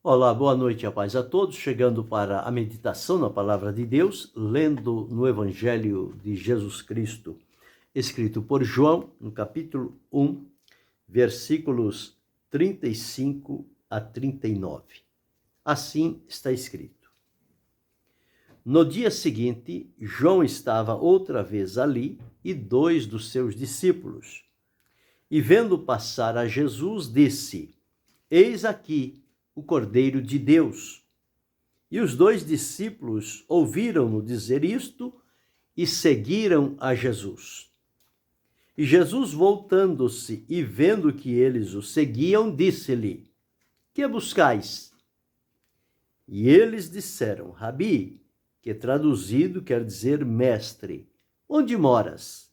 Olá, boa noite, a paz a todos. Chegando para a meditação na Palavra de Deus, lendo no Evangelho de Jesus Cristo, escrito por João, no capítulo 1, versículos 35 a 39. Assim está escrito. No dia seguinte, João estava outra vez ali e 2 dos seus discípulos. E vendo passar a Jesus, disse: Eis aqui o Cordeiro de Deus. E os 2 discípulos ouviram-no dizer isto e seguiram a Jesus. E Jesus, voltando-se e vendo que eles o seguiam, disse-lhe: Que buscais? E eles disseram: Rabi, que traduzido quer dizer mestre, onde moras?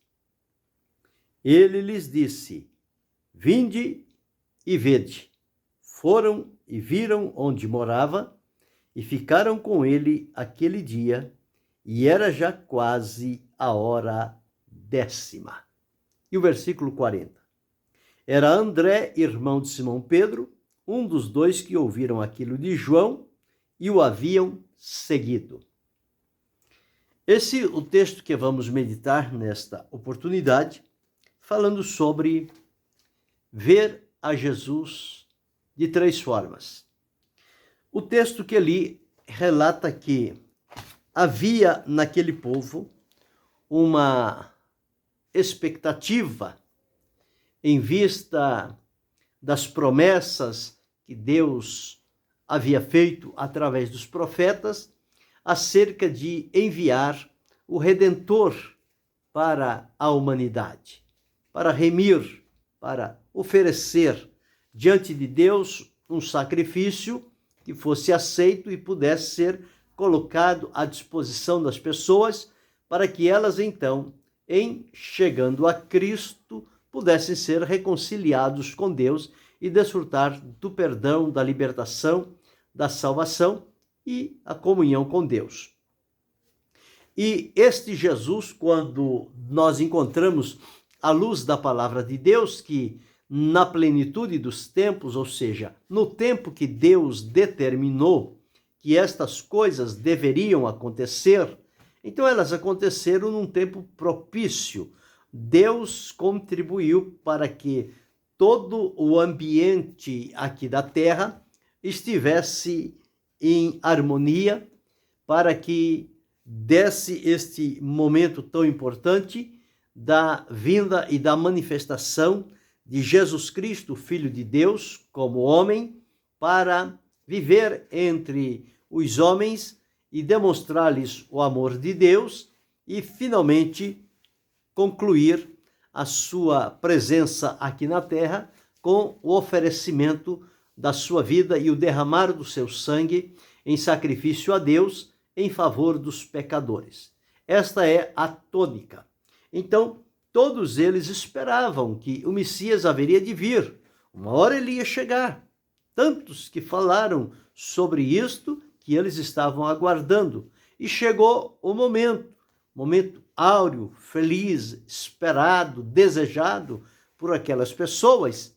Ele lhes disse: Vinde e vede. Foram e viram onde morava, e ficaram com ele aquele dia, e era já quase a hora 10ª. E o versículo 40. Era André, irmão de Simão Pedro, um dos 2 que ouviram aquilo de João e o haviam seguido. Esse é o texto que vamos meditar nesta oportunidade, falando sobre ver a Jesus de 3 formas. O texto que li relata que havia naquele povo uma expectativa em vista das promessas que Deus havia feito através dos profetas acerca de enviar o Redentor para a humanidade, para remir, para oferecer diante de Deus um sacrifício que fosse aceito e pudesse ser colocado à disposição das pessoas para que elas então, em chegando a Cristo, pudessem ser reconciliados com Deus e desfrutar do perdão, da libertação, da salvação e a comunhão com Deus. E este Jesus, quando nós encontramos a luz da palavra de Deus, que na plenitude dos tempos, ou seja, no tempo que Deus determinou que estas coisas deveriam acontecer, então elas aconteceram num tempo propício. Deus contribuiu para que todo o ambiente aqui da terra estivesse em harmonia, para que desse este momento tão importante da vinda e da manifestação de Jesus Cristo, Filho de Deus, como homem, para viver entre os homens e demonstrar-lhes o amor de Deus e, finalmente, concluir a sua presença aqui na terra com o oferecimento da sua vida e o derramar do seu sangue em sacrifício a Deus em favor dos pecadores. Esta é a tônica. Então, todos eles esperavam que o Messias haveria de vir. Uma hora ele ia chegar. Tantos que falaram sobre isto que eles estavam aguardando. E chegou o momento áureo, feliz, esperado, desejado por aquelas pessoas.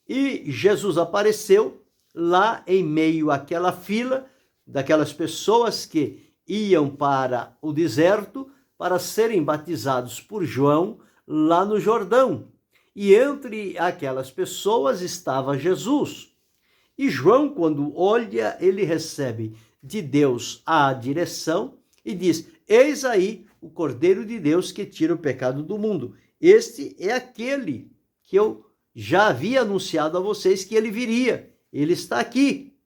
E Jesus apareceu lá em meio àquela fila daquelas pessoas que iam para o deserto para serem batizados por João lá no Jordão. E entre aquelas pessoas estava Jesus. E João, quando olha, ele recebe de Deus a direção e diz: Eis aí o Cordeiro de Deus que tira o pecado do mundo. Este é aquele que eu já havia anunciado a vocês que ele viria. Ele está aqui.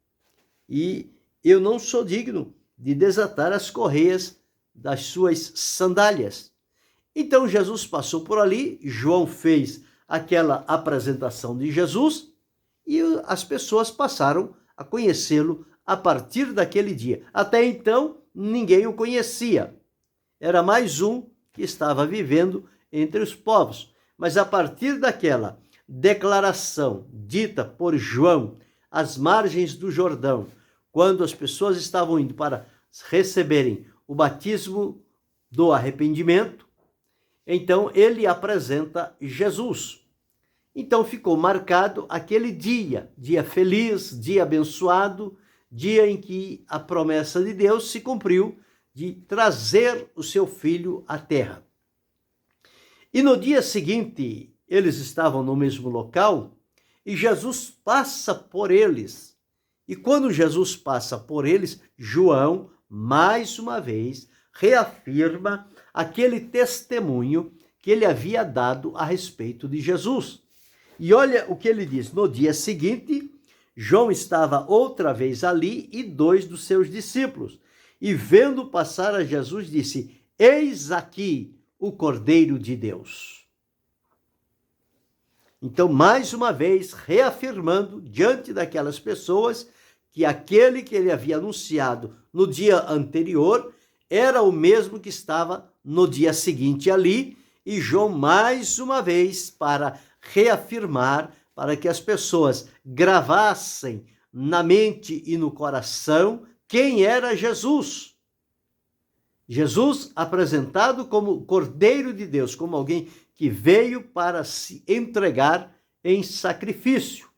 E eu não sou digno de desatar as correias das suas sandálias. Então Jesus passou por ali, João fez aquela apresentação de Jesus e as pessoas passaram a conhecê-lo a partir daquele dia. Até então, ninguém o conhecia. Era mais um que estava vivendo entre os povos. Mas a partir daquela declaração dita por João às margens do Jordão, quando as pessoas estavam indo para receberem o batismo do arrependimento, então ele apresenta Jesus. Então ficou marcado aquele dia feliz, dia abençoado, dia em que a promessa de Deus se cumpriu de trazer o seu filho à terra. E no dia seguinte, eles estavam no mesmo local e Jesus passa por eles. E quando Jesus passa por eles, João, mais uma vez, reafirma aquele testemunho que ele havia dado a respeito de Jesus. E olha o que ele diz: no dia seguinte, João estava outra vez ali e 2 dos seus discípulos. E vendo passar a Jesus, disse: eis aqui o Cordeiro de Deus. Então, mais uma vez, reafirmando diante daquelas pessoas que aquele que ele havia anunciado no dia anterior era o mesmo que estava no dia seguinte ali, e João, mais uma vez, para reafirmar, para que as pessoas gravassem na mente e no coração quem era Jesus. Jesus apresentado como Cordeiro de Deus, como alguém que veio para se entregar em sacrifício.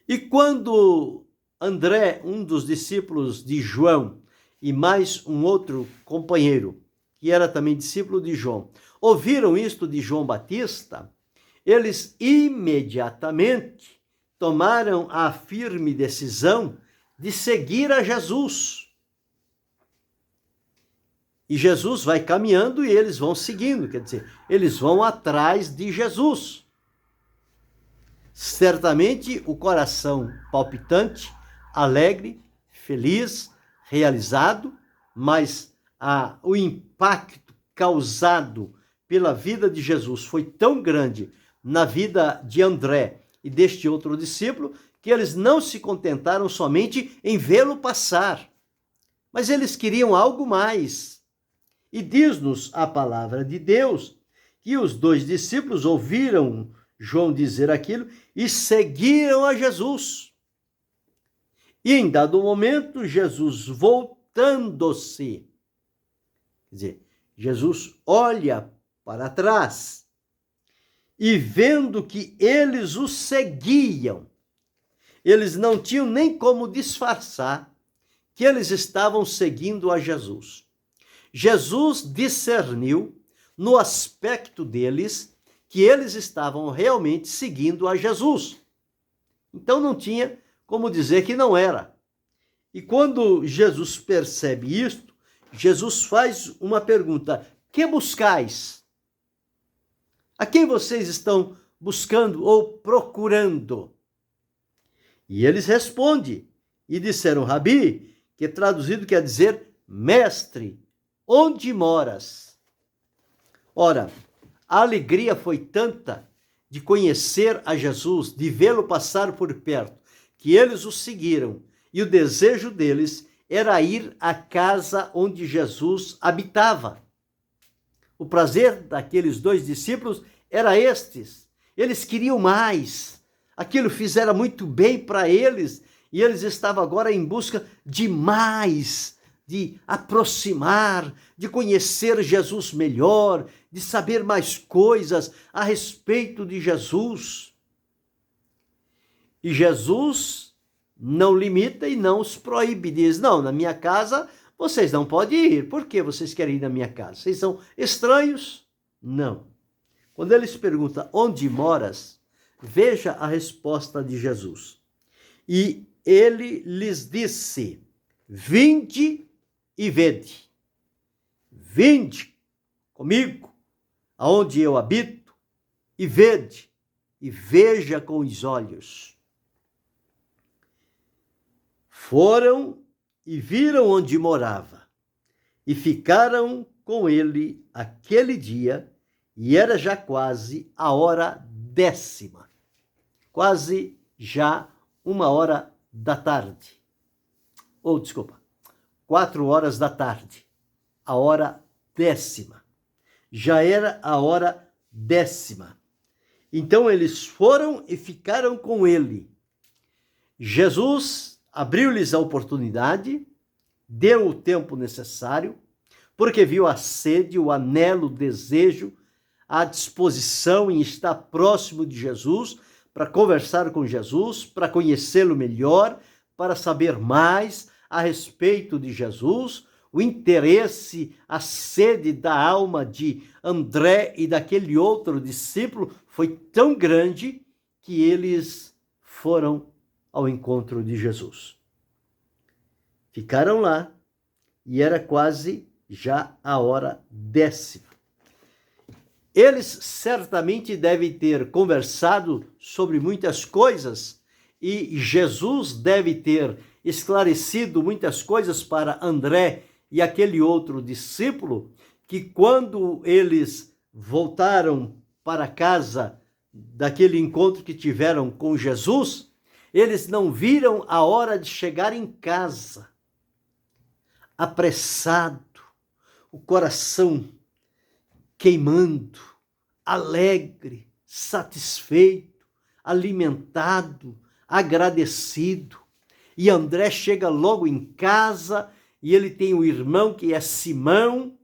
E quando André, um dos discípulos de João, e mais um outro companheiro, que era também discípulo de João, ouviram isto de João Batista, eles imediatamente tomaram a firme decisão de seguir a Jesus. E Jesus vai caminhando e eles vão seguindo, quer dizer, eles vão atrás de Jesus. Certamente o coração palpitante, alegre, feliz, realizado, mas o impacto causado pela vida de Jesus foi tão grande na vida de André e deste outro discípulo que eles não se contentaram somente em vê-lo passar, mas eles queriam algo mais. E diz-nos a palavra de Deus que os 2 discípulos ouviram João dizer aquilo e seguiram a Jesus. E em dado momento, Jesus voltando-se, quer dizer, Jesus olha para trás e vendo que eles o seguiam, eles não tinham nem como disfarçar que eles estavam seguindo a Jesus. Jesus discerniu no aspecto deles que eles estavam realmente seguindo a Jesus. Então não tinha como dizer que não era. E quando Jesus percebe isto, Jesus faz uma pergunta: que buscais? A quem vocês estão buscando ou procurando? E eles respondem e disseram: Rabi, que traduzido quer dizer mestre, onde moras? Ora, a alegria foi tanta de conhecer a Jesus, de vê-lo passar por perto, que eles o seguiram, e o desejo deles era ir à casa onde Jesus habitava. O prazer daqueles 2 discípulos era estes. Eles queriam mais. Aquilo fizera muito bem para eles, e eles estavam agora em busca de mais, de aproximar, de conhecer Jesus melhor, de saber mais coisas a respeito de Jesus. E Jesus não limita e não os proíbe, diz: não, na minha casa vocês não podem ir. Por que vocês querem ir na minha casa? Vocês são estranhos? Não. Quando eles perguntam: onde moras? Veja a resposta de Jesus. E ele lhes disse: vinde e vede. Vinde comigo, aonde eu habito, e vede, e veja com os olhos. Foram e viram onde morava, e ficaram com ele aquele dia, e era já quase a hora 10ª, quase já 1h da tarde. 4h da tarde, a hora 10ª. Já era a hora 10ª. Então eles foram e ficaram com ele. Jesus abriu-lhes a oportunidade, deu o tempo necessário, porque viu a sede, o anelo, o desejo, a disposição em estar próximo de Jesus, para conversar com Jesus, para conhecê-lo melhor, para saber mais a respeito de Jesus. O interesse, a sede da alma de André e daquele outro discípulo foi tão grande que eles foram ao encontro de Jesus. Ficaram lá e era quase já a hora 10ª. Eles certamente devem ter conversado sobre muitas coisas e Jesus deve ter esclarecido muitas coisas para André e aquele outro discípulo, que quando eles voltaram para casa daquele encontro que tiveram com Jesus, eles não viram a hora de chegar em casa, apressado, o coração queimando, alegre, satisfeito, alimentado, agradecido. E André chega logo em casa e ele tem um irmão que é Simão,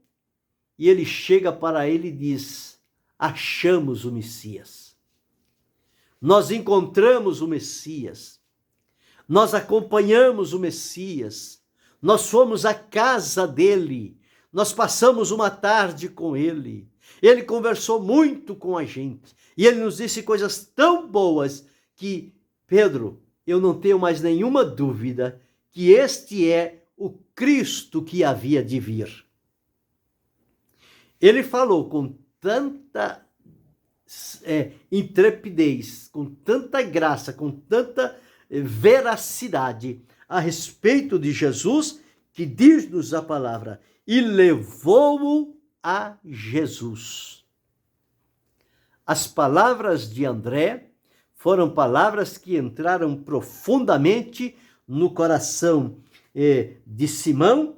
e ele chega para ele e diz: achamos o Messias. Nós encontramos o Messias. Nós acompanhamos o Messias. Nós fomos à casa dele. Nós passamos uma tarde com ele. Ele conversou muito com a gente. E ele nos disse coisas tão boas que, Pedro, eu não tenho mais nenhuma dúvida que este é o Cristo que havia de vir. Ele falou com tanta intrepidez, com tanta graça, com tanta veracidade a respeito de Jesus, que diz-nos a palavra: e levou-o a Jesus. As palavras de André foram palavras que entraram profundamente no coração de Simão,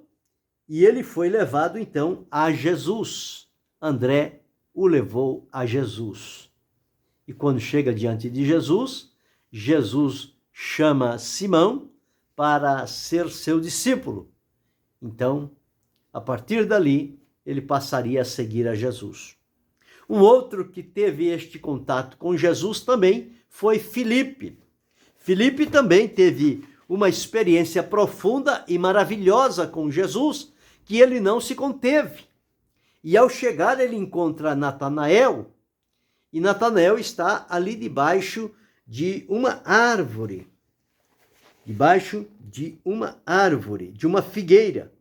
e ele foi levado então a Jesus. André o levou a Jesus. E quando chega diante de Jesus, Jesus chama Simão para ser seu discípulo. Então, a partir dali, ele passaria a seguir a Jesus. Um outro que teve este contato com Jesus também foi Filipe. Filipe também teve uma experiência profunda e maravilhosa com Jesus, que ele não se conteve. E ao chegar, ele encontra Natanael, e Natanael está ali debaixo de uma árvore, de uma figueira.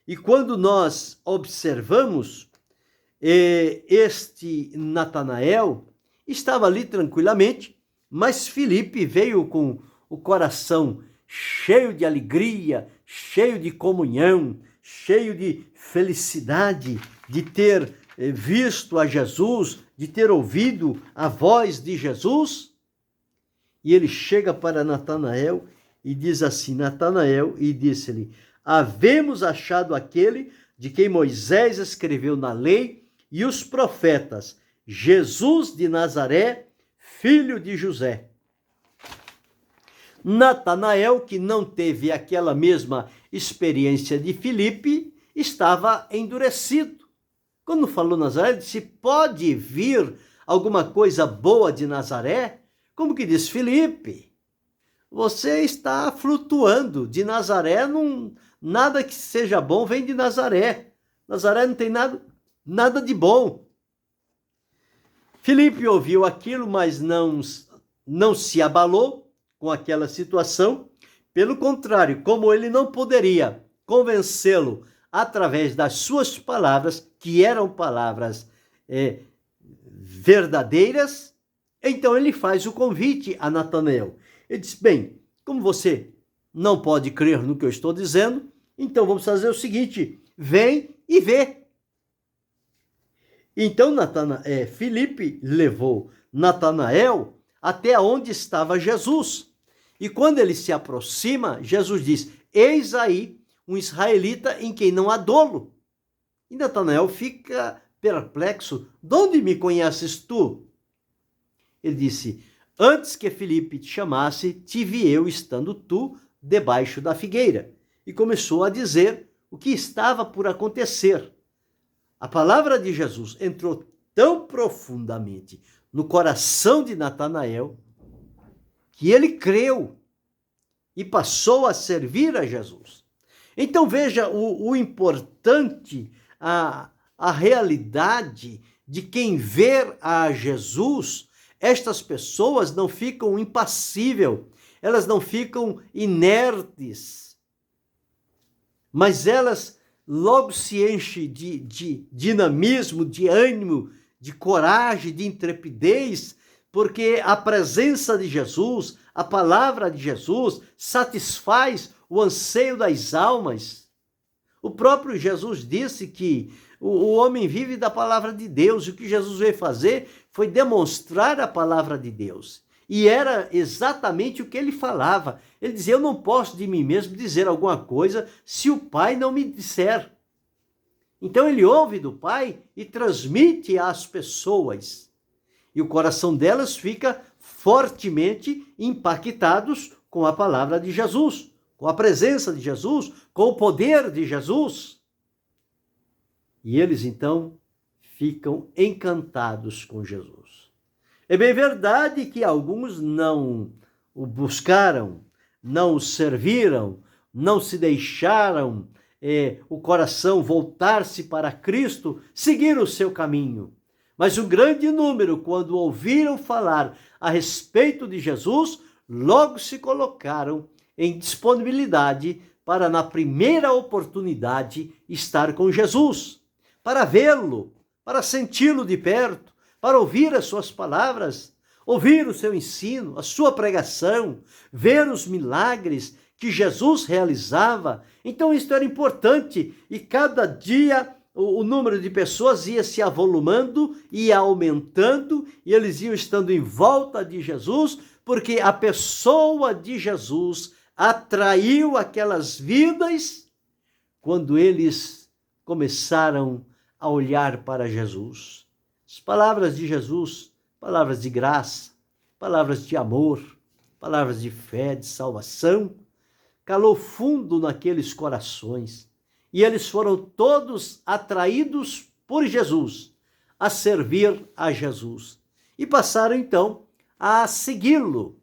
E quando nós observamos, este Natanael estava ali tranquilamente, mas Filipe veio com o coração cheio de alegria, cheio de comunhão, cheio de felicidade de ter visto a Jesus, de ter ouvido a voz de Jesus. E ele chega para Natanael e diz assim: Natanael, e disse-lhe: havemos achado aquele de quem Moisés escreveu na lei e os profetas, Jesus de Nazaré, filho de José. Natanael, que não teve aquela mesma experiência de Filipe, estava endurecido. Quando falou Nazaré, ele disse: pode vir alguma coisa boa de Nazaré? Como que diz Filipe? Você está flutuando. De Nazaré, nada que seja bom vem de Nazaré. Nazaré não tem nada de bom. Filipe ouviu aquilo, mas não se abalou com aquela situação. Pelo contrário, como ele não poderia convencê-lo através das suas palavras, que eram palavras verdadeiras, então ele faz o convite a Natanael. Ele diz: bem, como você não pode crer no que eu estou dizendo, então vamos fazer o seguinte: vem e vê. Então Filipe levou Natanael até onde estava Jesus. E quando ele se aproxima, Jesus diz: eis aí um israelita em quem não há dolo. E Natanael fica perplexo: de onde me conheces tu? Ele disse: antes que Filipe te chamasse, te vi eu estando tu debaixo da figueira. E começou a dizer o que estava por acontecer. A palavra de Jesus entrou tão profundamente no coração de Natanael que ele creu. e passou a servir a Jesus. Então veja o importante, a realidade de quem vê a Jesus. Estas pessoas não ficam impassíveis, elas não ficam inertes, mas elas logo se enchem de dinamismo, de ânimo, de coragem, de intrepidez, porque a presença de Jesus, a palavra de Jesus, satisfaz o anseio das almas. O próprio Jesus disse que o homem vive da palavra de Deus, e o que Jesus veio fazer foi demonstrar a palavra de Deus. E era exatamente o que ele falava. Ele dizia: eu não posso de mim mesmo dizer alguma coisa se o Pai não me disser. Então ele ouve do Pai e transmite às pessoas. E o coração delas fica fortemente impactados com a palavra de Jesus, com a presença de Jesus, com o poder de Jesus. E eles então ficam encantados com Jesus. É bem verdade que alguns não o buscaram, não o serviram, não se deixaram o coração voltar-se para Cristo, seguir o seu caminho. Mas um grande número, quando ouviram falar a respeito de Jesus, logo se colocaram em disponibilidade para, na primeira oportunidade, estar com Jesus, para vê-lo, para senti-lo de perto, para ouvir as suas palavras, ouvir o seu ensino, a sua pregação, ver os milagres que Jesus realizava. Então isso era importante, e cada dia o número de pessoas ia se avolumando, ia aumentando, e eles iam estando em volta de Jesus, porque a pessoa de Jesus atraiu aquelas vidas quando eles começaram a olhar para Jesus. As palavras de Jesus, palavras de graça, palavras de amor, palavras de fé, de salvação, calou fundo naqueles corações. E eles foram todos atraídos por Jesus, a servir a Jesus. E passaram então a segui-lo.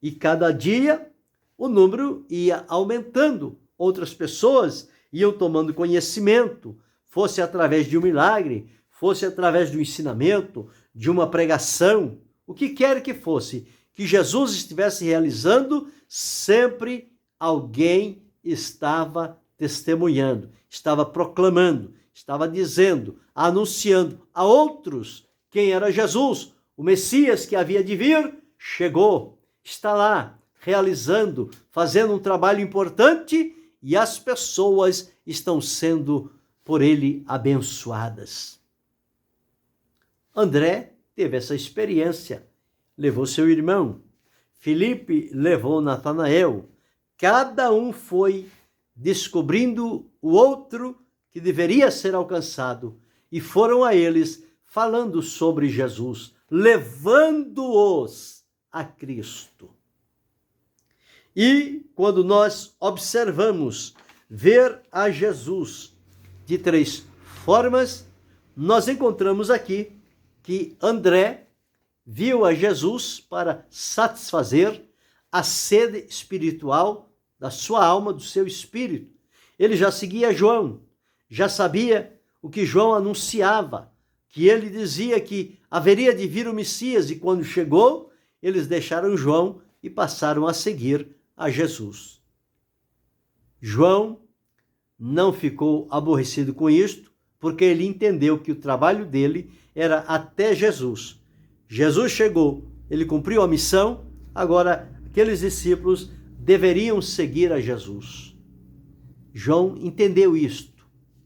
E cada dia o número ia aumentando. Outras pessoas iam tomando conhecimento, fosse através de um milagre, fosse através do ensinamento, de uma pregação, o que quer que fosse, que Jesus estivesse realizando, sempre alguém estava testemunhando, estava proclamando, estava dizendo, anunciando a outros quem era Jesus. O Messias que havia de vir chegou, está lá, realizando, fazendo um trabalho importante, e as pessoas estão sendo por ele abençoadas. André teve essa experiência, levou seu irmão, Filipe levou Natanael, cada um foi descobrindo o outro que deveria ser alcançado, e foram a eles falando sobre Jesus, levando-os a Cristo. E quando nós observamos ver a Jesus de três formas, nós encontramos aqui que André viu a Jesus para satisfazer a sede espiritual da sua alma, do seu espírito. Ele já seguia João, já sabia o que João anunciava, que ele dizia que haveria de vir o Messias, e quando chegou, eles deixaram João e passaram a seguir a Jesus. João não ficou aborrecido com isto, porque ele entendeu que o trabalho dele era até Jesus. Jesus chegou, ele cumpriu a missão, agora aqueles discípulos deveriam seguir a Jesus. João entendeu isto,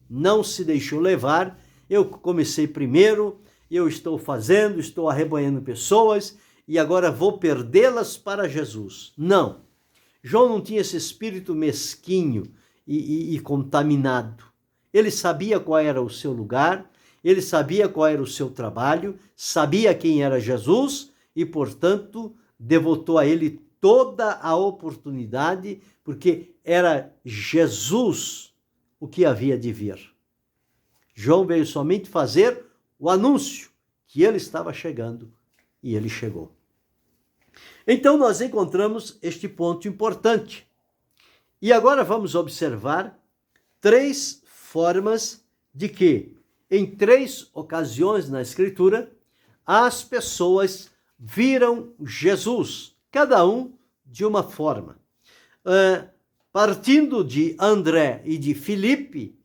não se deixou levar. Eu comecei primeiro, eu estou fazendo, estou arrebanhando pessoas e agora vou perdê-las para Jesus. Não, João não tinha esse espírito mesquinho e contaminado. Ele sabia qual era o seu lugar, ele sabia qual era o seu trabalho, sabia quem era Jesus e, portanto, devotou a ele toda a oportunidade, porque era Jesus o que havia de vir. João veio somente fazer o anúncio que ele estava chegando, e ele chegou. Então, nós encontramos este ponto importante. E agora vamos observar 3 formas de que, em 3 ocasiões na Escritura, as pessoas viram Jesus, cada um de uma forma. Partindo de André e de Filipe,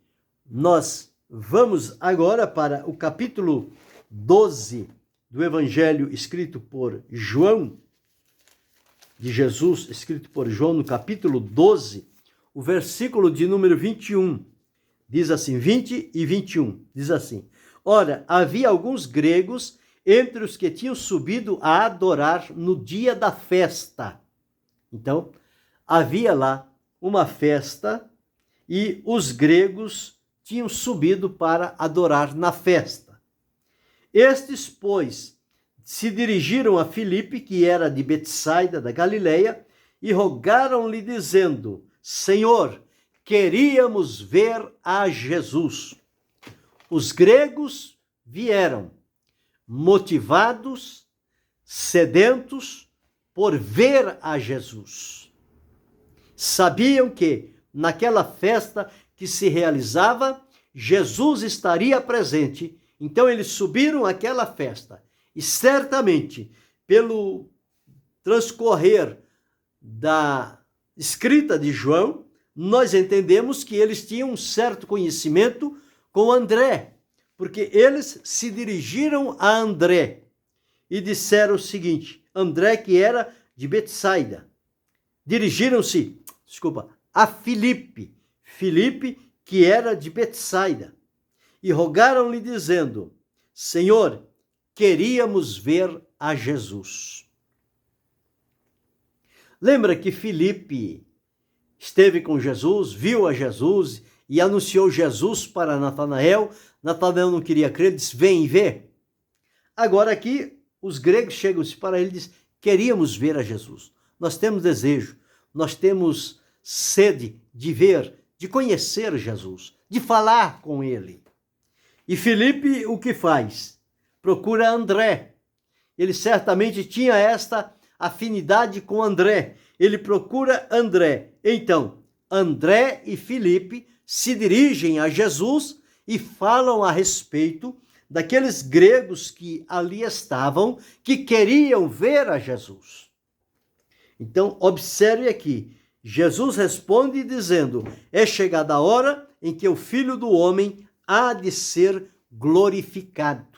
nós vamos agora para o capítulo 12 do Evangelho escrito por João, de Jesus, escrito por João, no capítulo 12, o versículo de número 21. Diz assim, 20 e 21, diz assim: Ora, havia alguns gregos entre os que tinham subido a adorar no dia da festa. Então, havia lá uma festa e os gregos tinham subido para adorar na festa. Estes, pois, se dirigiram a Filipe, que era de Betsaida, da Galileia, e rogaram-lhe, dizendo: Senhor, queríamos ver a Jesus. Os gregos vieram motivados, sedentos por ver a Jesus. Sabiam que naquela festa que se realizava, Jesus estaria presente. Então eles subiram àquela festa. E certamente, pelo transcorrer da escrita de João, nós entendemos que eles tinham um certo conhecimento com André, porque eles se dirigiram a André e disseram o seguinte: André, que era de Betsaida, dirigiram-se, a Filipe, que era de Betsaida, e rogaram-lhe, dizendo: Senhor, queríamos ver a Jesus. Lembra que Filipe esteve com Jesus, viu a Jesus e anunciou Jesus para Natanael. Natanael não queria crer, disse: vem e vê. Agora aqui os gregos chegam-se para ele e dizem: queríamos ver a Jesus. Nós temos desejo, nós temos sede de ver, de conhecer Jesus, de falar com ele. E Filipe o que faz? Procura André. Ele certamente tinha esta afinidade com André. Ele procura André. Então, André e Filipe se dirigem a Jesus e falam a respeito daqueles gregos que ali estavam, que queriam ver a Jesus. Então, observe aqui. Jesus responde dizendo: é chegada a hora em que o Filho do Homem há de ser glorificado.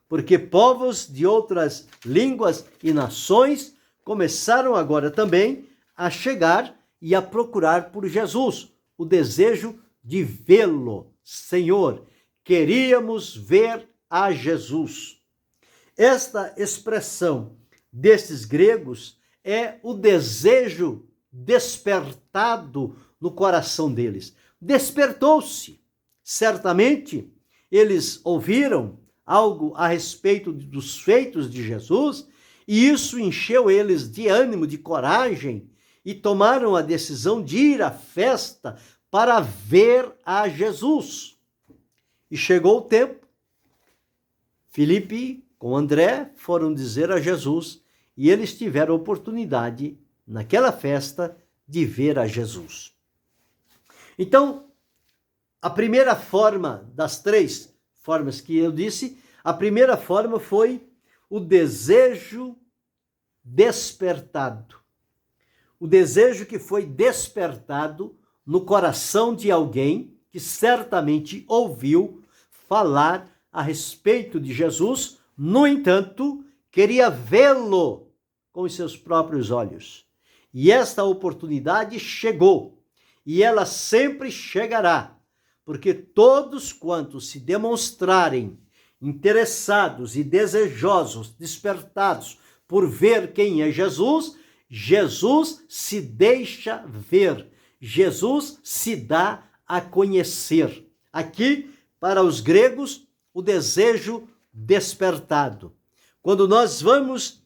Porque povos de outras línguas e nações começaram agora também a chegar e a procurar por Jesus, o desejo de vê-lo. Senhor, queríamos ver a Jesus. Esta expressão destes gregos é o desejo despertado no coração deles. Despertou-se. Certamente, eles ouviram algo a respeito dos feitos de Jesus, e isso encheu eles de ânimo, de coragem, e tomaram a decisão de ir à festa para ver a Jesus. E chegou o tempo, Filipe com André foram dizer a Jesus, e eles tiveram a oportunidade, naquela festa, de ver a Jesus. Então, a primeira forma das 3 formas que eu disse, a primeira forma foi o desejo despertado. O desejo que foi despertado no coração de alguém que certamente ouviu falar a respeito de Jesus, no entanto, queria vê-lo com os seus próprios olhos. E esta oportunidade chegou, e ela sempre chegará, porque todos quantos se demonstrarem interessados e desejosos, despertados por ver quem é Jesus, Jesus se deixa ver, Jesus se dá a conhecer. Aqui, para os gregos, o desejo despertado. Quando nós vamos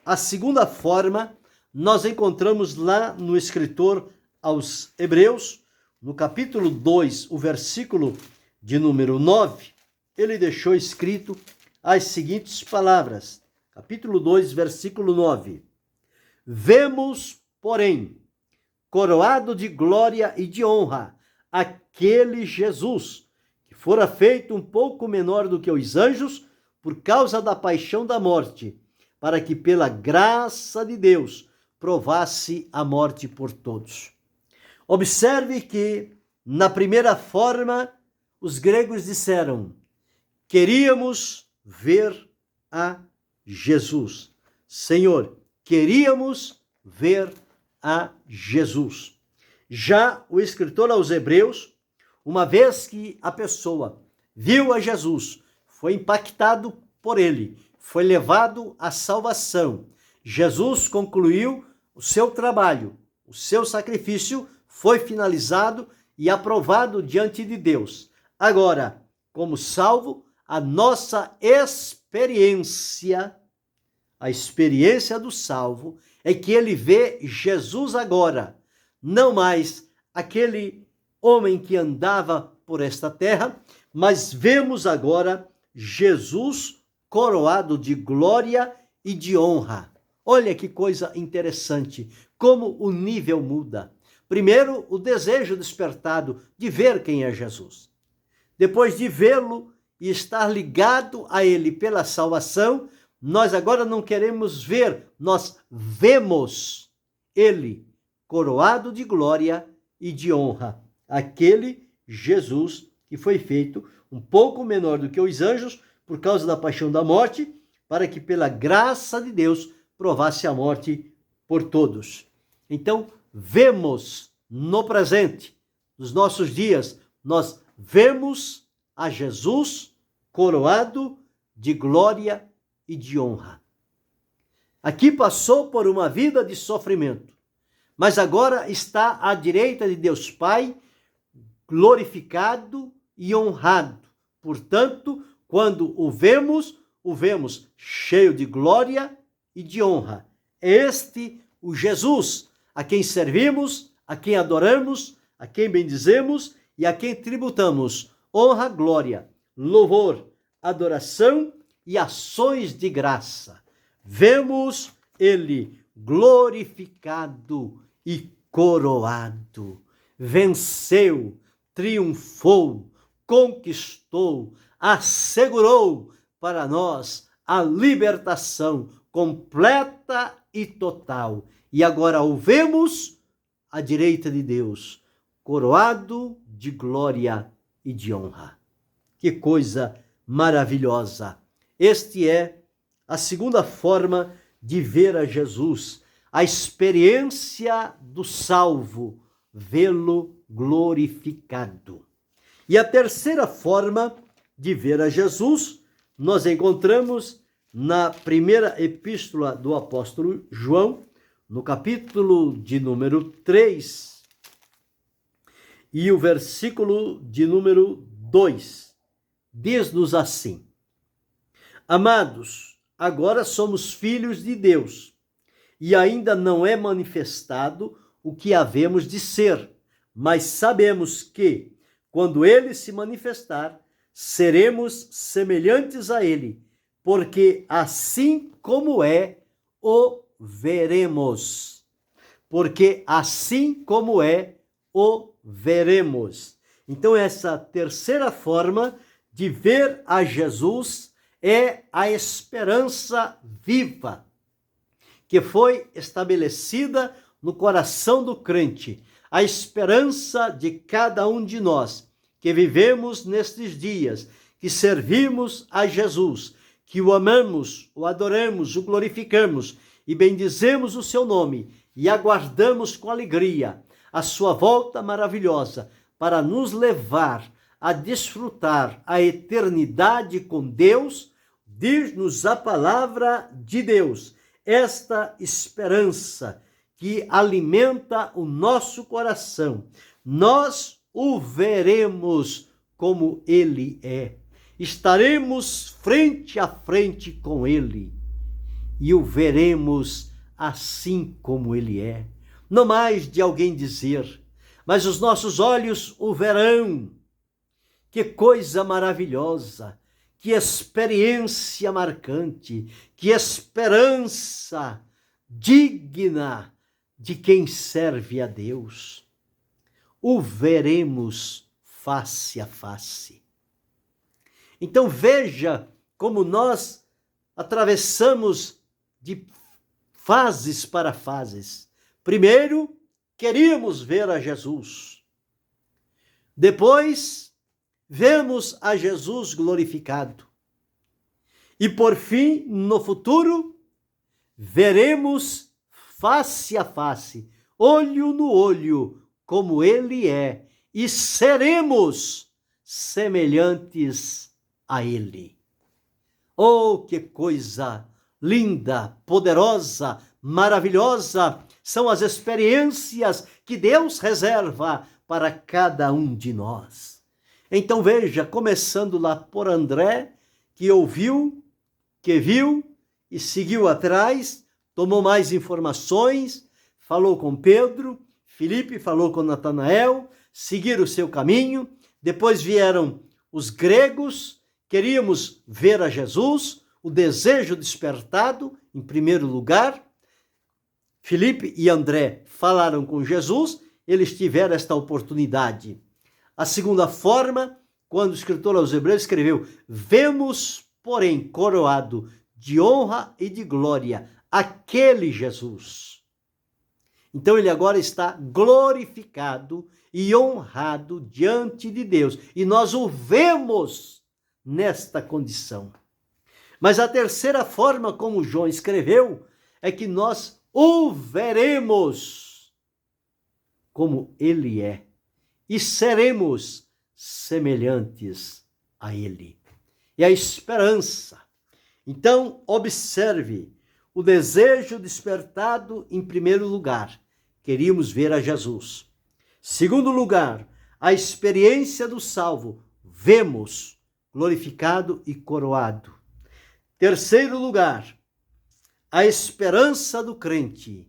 à segunda forma, nós encontramos lá no escritor aos Hebreus, no capítulo 2, o versículo de número 9, ele deixou escrito as seguintes palavras. Capítulo 2, versículo 9. Vemos, porém, coroado de glória e de honra, aquele Jesus, que fora feito um pouco menor do que os anjos, por causa da paixão da morte, para que pela graça de Deus provasse a morte por todos. Observe que, na primeira forma, os gregos disseram: queríamos ver a Jesus. Senhor, queríamos ver a Jesus. Já o escritor aos Hebreus, uma vez que a pessoa viu a Jesus, foi impactado por ele, foi levado à salvação. Jesus concluiu o seu trabalho, o seu sacrifício foi finalizado e aprovado diante de Deus. Agora, como salvo, a nossa experiência, a experiência do salvo, é que ele vê Jesus agora, não mais aquele homem que andava por esta terra, mas vemos agora Jesus coroado de glória e de honra. Olha que coisa interessante, como o nível muda. Primeiro, o desejo despertado de ver quem é Jesus. Depois de vê-lo e estar ligado a ele pela salvação, nós agora não queremos ver, nós vemos ele coroado de glória e de honra. Aquele Jesus que foi feito um pouco menor do que os anjos por causa da paixão da morte, para que pela graça de Deus provasse a morte por todos. Então, vemos no presente, nos nossos dias, nós vemos a Jesus coroado de glória e de honra. Aqui passou por uma vida de sofrimento, mas agora está à direita de Deus Pai, glorificado e honrado. Portanto, quando o vemos cheio de glória e de honra. Este, o Jesus, a quem servimos, a quem adoramos, a quem bendizemos e a quem tributamos honra, glória, louvor, adoração e ações de graça. Vemos ele glorificado e coroado. Venceu, triunfou, conquistou, assegurou para nós a libertação completa e total. E agora o vemos à direita de Deus, coroado de glória e de honra. Que coisa maravilhosa! Este é a segunda forma de ver a Jesus, a experiência do salvo, vê-lo glorificado. E a terceira forma de ver a Jesus, nós encontramos na primeira epístola do apóstolo João, no capítulo de número 3, e o versículo de número 2, diz-nos assim: Amados, agora somos filhos de Deus, e ainda não é manifestado o que havemos de ser, mas sabemos que, quando ele se manifestar, seremos semelhantes a ele, porque assim como é, o veremos. Porque assim como é, o veremos. Então, essa terceira forma de ver a Jesus é a esperança viva, que foi estabelecida no coração do crente, a esperança de cada um de nós, que vivemos nestes dias, que servimos a Jesus, que o amamos, o adoramos, o glorificamos e bendizemos o seu nome e aguardamos com alegria a sua volta maravilhosa para nos levar a desfrutar a eternidade com Deus. Diz-nos a palavra de Deus, esta esperança que alimenta o nosso coração. Nós o veremos como ele é. Estaremos frente a frente com ele e o veremos assim como ele é. Não mais de alguém dizer, mas os nossos olhos o verão. Que coisa maravilhosa, que experiência marcante, que esperança digna de quem serve a Deus. O veremos face a face. Então veja como nós atravessamos de fases para fases. Primeiro, queríamos ver a Jesus. Depois, vemos a Jesus glorificado. E por fim, no futuro, veremos face a face, olho no olho, como ele é, e seremos semelhantes a ele. Oh, que coisa linda, poderosa, maravilhosa são as experiências que Deus reserva para cada um de nós. Então veja, começando lá por André, que ouviu, que viu e seguiu atrás, tomou mais informações, falou com Pedro, Filipe falou com Natanael, seguiram o seu caminho, depois vieram os gregos, queríamos ver a Jesus, o desejo despertado, em primeiro lugar. Filipe e André falaram com Jesus, eles tiveram esta oportunidade. A segunda forma, quando o escritor aos Hebreus escreveu: vemos, porém, coroado de honra e de glória aquele Jesus. Então ele agora está glorificado e honrado diante de Deus. E nós o vemos nesta condição. Mas a terceira forma, como João escreveu, é que nós o veremos como ele é e seremos semelhantes a ele. E a esperança. Então, observe o desejo despertado em primeiro lugar. Queríamos ver a Jesus. Segundo lugar, a experiência do salvo. Vemos glorificado e coroado. Terceiro lugar, a esperança do crente.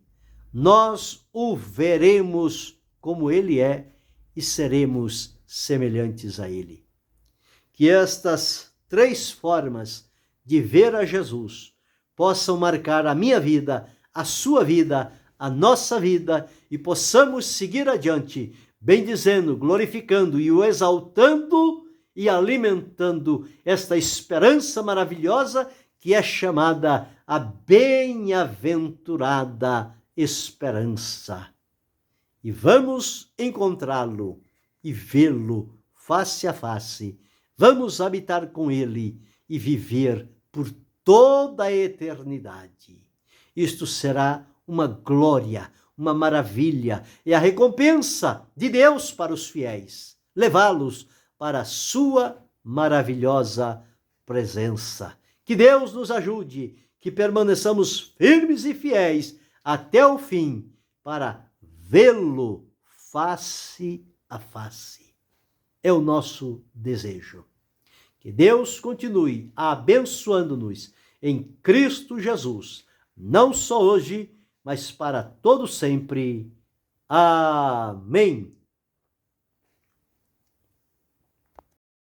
Nós o veremos como ele é e seremos semelhantes a ele. Que estas três formas de ver a Jesus possam marcar a minha vida, a sua vida, a nossa vida e possamos seguir adiante, bendizendo, glorificando e o exaltando e alimentando esta esperança maravilhosa que é chamada a bem-aventurada esperança. E vamos encontrá-lo e vê-lo face a face. Vamos habitar com ele e viver por toda a eternidade. Isto será uma glória, uma maravilha, e a recompensa de Deus para os fiéis, levá-los para a sua maravilhosa presença. Que Deus nos ajude, que permaneçamos firmes e fiéis até o fim, para vê-lo face a face. É o nosso desejo. Que Deus continue abençoando-nos em Cristo Jesus, não só hoje, mas para todo sempre. Amém.